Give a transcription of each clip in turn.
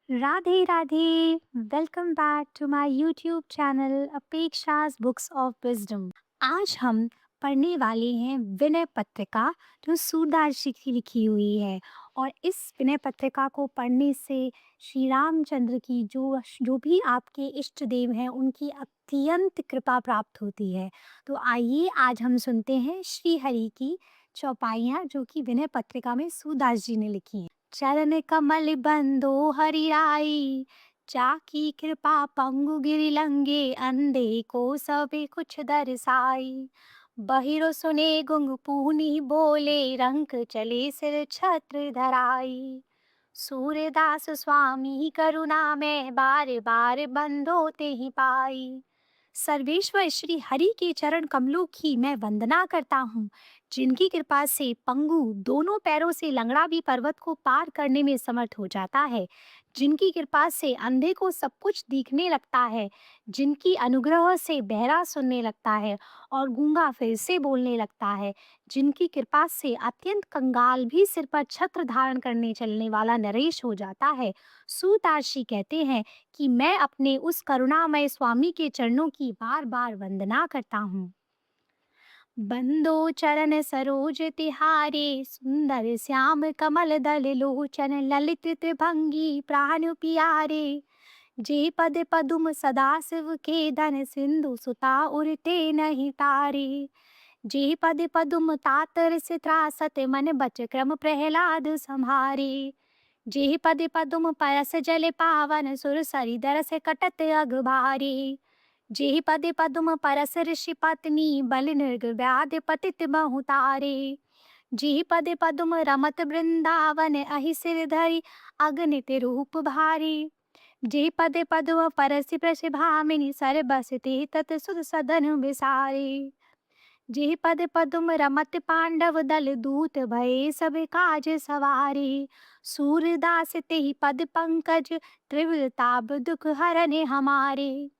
Radhe Radhe. Welcome back to my YouTube channel अपेक्षाज books of wisdom. आज हम पढ़ने वाले हैं विनय पत्रिका, जो सूरदास जी की लिखी हुई है। और इस विनय पत्रिका को पढ़ने से श्री रामचंद्र की जो जो भी आपके इष्ट देव हैं उनकी अत्यंत कृपा प्राप्त होती है। तो आइए आज हम सुनते हैं श्री हरि की चौपाइयाँ, जो कि विनय पत्रिका में सूरदास जी ने लिखी हैं। चरण कमल बंदो हरिराई, जाकी कृपा पंगु गिरि लंगे, अंधे को सबे कुछ दर्शाई। बहिरो सुने गुंग पूनी बोले, रंक चले सिर छत्र धराई। सूर्यदास स्वामी करुणा में, बार बार बंदो ते ही पाई। सर्वेश्वर श्री हरि के चरण कमलों की मैं वंदना करता हूँ, जिनकी कृपा से पंगु दोनों पैरों से लंगड़ा भी पर्वत को पार करने में समर्थ हो जाता है, जिनकी कृपा से अंधे को सब कुछ दिखने लगता है, जिनकी अनुग्रह से बहरा सुनने लगता है और गूंगा फिर से बोलने लगता है, जिनकी कृपा से अत्यंत कंगाल भी सिर पर छत्र धारण करने चलने वाला नरेश हो जाता है। सूरदास जी कहते हैं कि मैं अपने उस करुणामय स्वामी के चरणों की बार बार वंदना करता हूँ। बंदो चरण सरोज तिहारे, सुंदर श्याम कमल दल लोचन, ललित त्रिभंगी प्राण प्यारे। जे पद पदुम सदा शिव के, धन सिंधु सुता उरते नहीं तारे। जे पद पदुम तातर से त्रासत, मन बच क्रम प्रहलाद संहारे। जे पद पदुम परस जल पावन, सुर सरी दरस कटत अगभारे। जे पद पदुम परस ऋषि पत्नी, बल निर्ग व्याध पतित बहुतारे। जे पद पदुम रमत वृंदावन, अहि सिर धरि अगणित रूप भारी। जे पद पदुम परस प्रतिभामिनी, सर बसते तत सुध सदन विसारे। जे पद पदुम रमत पांडव दल, दूत भये सब काज सवारे। सूरदास तेहि पद पंकज, त्रिविध ताप दुख हरने हमारे।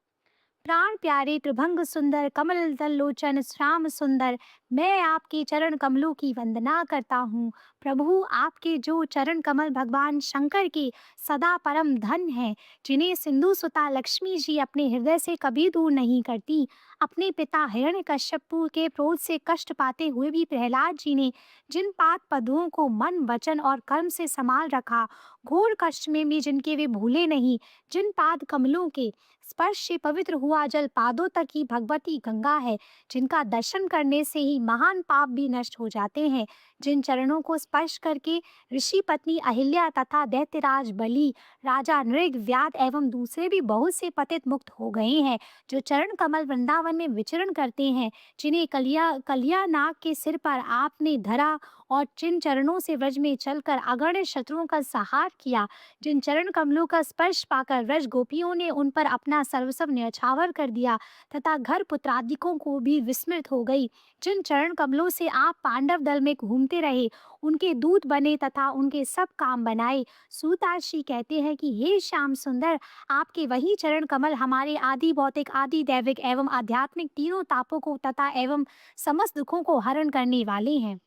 प्राण प्यारे त्रिभंग सुंदर कमल दल लोचन श्याम सुंदर, मैं आपके चरण कमलों की वंदना करता हूँ। प्रभु, आपके जो चरण कमल भगवान शंकर के सदा परम धन हैं, जिन्हें सिंधु सुता लक्ष्मी जी अपने हृदय से कभी दूर नहीं करती। अपने पिता हिरण्यकश्यपु के क्रोध से कष्ट पाते हुए भी प्रहलाद जी ने जिन पाद पदुओं को मन वचन और कर्म से संभाल रखा, घोर कष्ट में भी जिनके वे भूले नहीं, जिन पाद कमलों के स्पर्श से पवित्र हुआ जल पादों तक ही भगवती गंगा है, जिनका दर्शन करने से ही महान पाप भी नष्ट हो जाते हैं, जिन चरणों को स्पर्श करके ऋषि पत्नी अहिल्या तथा दैत्यराज बलि, राजा नृग, व्याध एवं दूसरे भी बहुत से पतित मुक्त हो गए हैं, जो चरण कमल वृंदावन में विचरण करते हैं, जिन्हें कलिया नाग के सिर पर आपने धरा और जिन चरणों से व्रज में चलकर अगण्य शत्रुओं का संहार किया, जिन चरण कमलों का स्पर्श पाकर व्रज गोपियों ने उन पर अपना सर्वस्व न्यौछावर कर दिया तथा घर पुत्रादिकों को भी विस्मृत हो गई, जिन चरण कमलों से आप पांडव दल में घूमते रहे, उनके दूत बने तथा उनके सब काम बनाए। सूरदास जी कहते हैं कि हे श्याम सुंदर, आपके वही चरण कमल हमारे आदि भौतिक, आदि दैविक एवं आध्यात्मिक तीनों तापों को तथा एवं समस्त दुखों को हरण करने वाले हैं।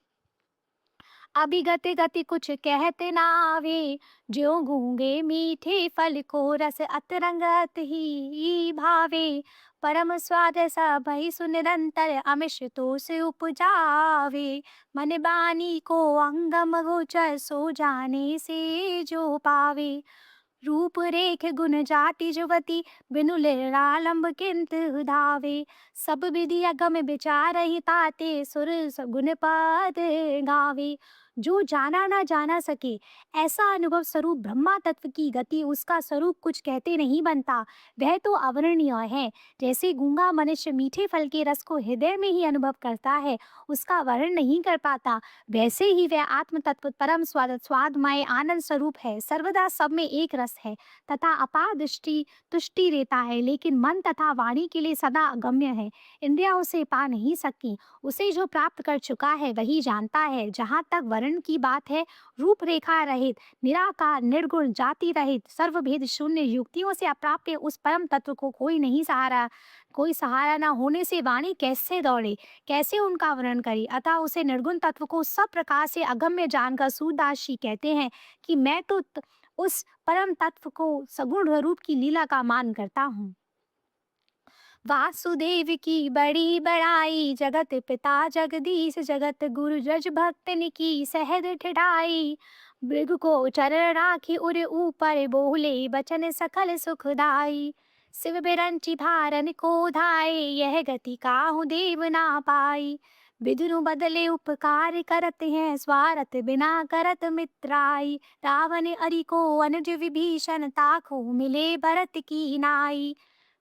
अभिगत गति कुछ कहते ना आवे, ज्यों गूंगे मीठे फल को रस अतरंगत ही भावे। परम स्वाद सभई सुन निरंतर, अमिष तो से उपजावे। मन बानी को अंगम गोचर, सो जाने से जो पावे। रूप रेख गुण जाति जुवती, बिनु लिरालंब किंत धावे। सब विधि अगम विचार ही ताते, सुर गुण पद गावे। जो जाना ना जाना सके, ऐसा अनुभव स्वरूप ब्रह्मा तत्व की गति उसका स्वरूप कुछ कहते नहीं बनता, वह तो अवर्णनीय है। जैसे गूंगा मनुष्य मीठे फल के रस को हृदय में ही अनुभव करता है, उसका वर्णन नहीं कर पाता, वैसे ही वह आत्म तत्व परम स्वादमय आनंद स्वरूप है, सर्वदा सब में एक रस है तथा अपार दृष्टि तुष्टि रहता है, लेकिन मन तथा वाणी के लिए सदा अगम्य है, इंद्रिया उसे पा नहीं सकती। उसे जो प्राप्त कर चुका है वही जानता है। जहाँ तक वर्ण की बात है, रूप रेखा रहित, निराकार, निर्गुण, जाति रहित, सर्वभेद शून्य, युक्तियों से अप्राप्य उस परम तत्व को कोई सहारा न होने से वाणी कैसे दौड़े, कैसे उनका वर्णन करे। अतः उसे निर्गुण तत्व को सब प्रकार से अगम्य जानकर सूरदास जी कहते हैं कि मैं तो उस परम तत्व को सगुण रूप की लीला का मान करता हूँ। वासुदेव की बड़ी बड़ाई, जगत पिता जगदीश जगत गुरु जज भक्तन की सहज ठिठाई। मृग को चरण राखी उर ऊपर, बोले बचन सकल सुखदाई। शिव बिरंची भारन को धाय, यह गति काहू देव ना पाई। विदुरु बदले उपकार करत हैं, स्वार्थ बिना करत मित्राई। रावण अरि को अनुज विभीषण, ताको मिले भरत की नाई।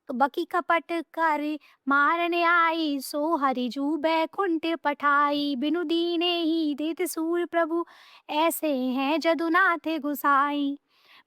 तो बकी कपट कर मारने आई, सो हरिजू बैकुंठ पठाई। बिनु दीने ही देत सूर प्रभु, ऐसे हैं जदुनाथ गुसाई।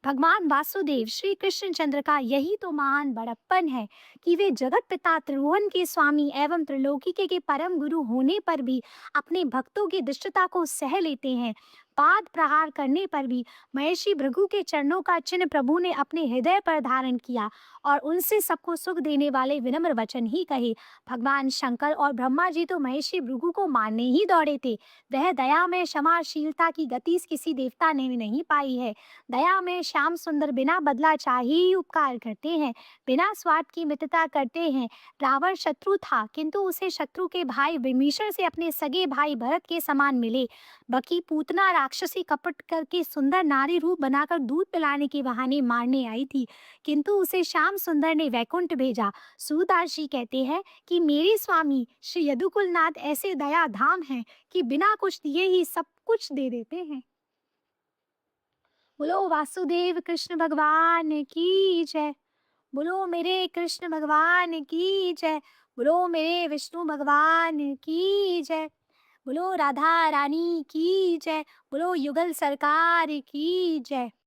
भगवान वासुदेव श्री कृष्ण चंद्र का यही तो महान बड़प्पन है कि वे जगत पिता त्रिभुवन के स्वामी एवं त्रिलोकी के परम गुरु होने पर भी अपने भक्तों की दुष्टता को सह लेते हैं। पाद प्रहार करने पर भी महर्षि भृगु के चरणों का चिन्ह प्रभु ने अपने हृदय पर धारण किया और उनसे सबको सुख देने वाले विनम्र वचन ही कहे। भगवान शंकर और ब्रह्मा जी तो महर्षि भृगु को मारने ही दौड़े थे। वह दया में क्षमाशीलता की गति किसी देवता ने भी नहीं पाई है। दया में श्याम सुंदर बिना बदला चाहे ही उपकार करते हैं, बिना स्वार्थ की मित्रता करते हैं। रावण शत्रु था, किंतु उसे शत्रु के भाई विभीषण से अपने सगे भाई भरत के समान मिले। बकी पूतना राक्षसी कपट करके सुंदर नारी रूप बनाकर दूध पिलाने के बहाने मारने आई थी, किंतु उसे श्याम सुंदर ने वैकुंठ भेजा। सूरदास जी कहते हैं कि मेरे स्वामी श्री यदुकुलनाथ ऐसे दया धाम हैं कि बिना कुछ दिए ही सब कुछ दे देते हैं। बोलो वासुदेव कृष्ण भगवान की जय। बोलो मेरे कृष्ण भगवान की जय। बोलो मेरे विष्णु भगवान की जय। बोलो राधा रानी की जय। बोलो युगल सरकार की जय।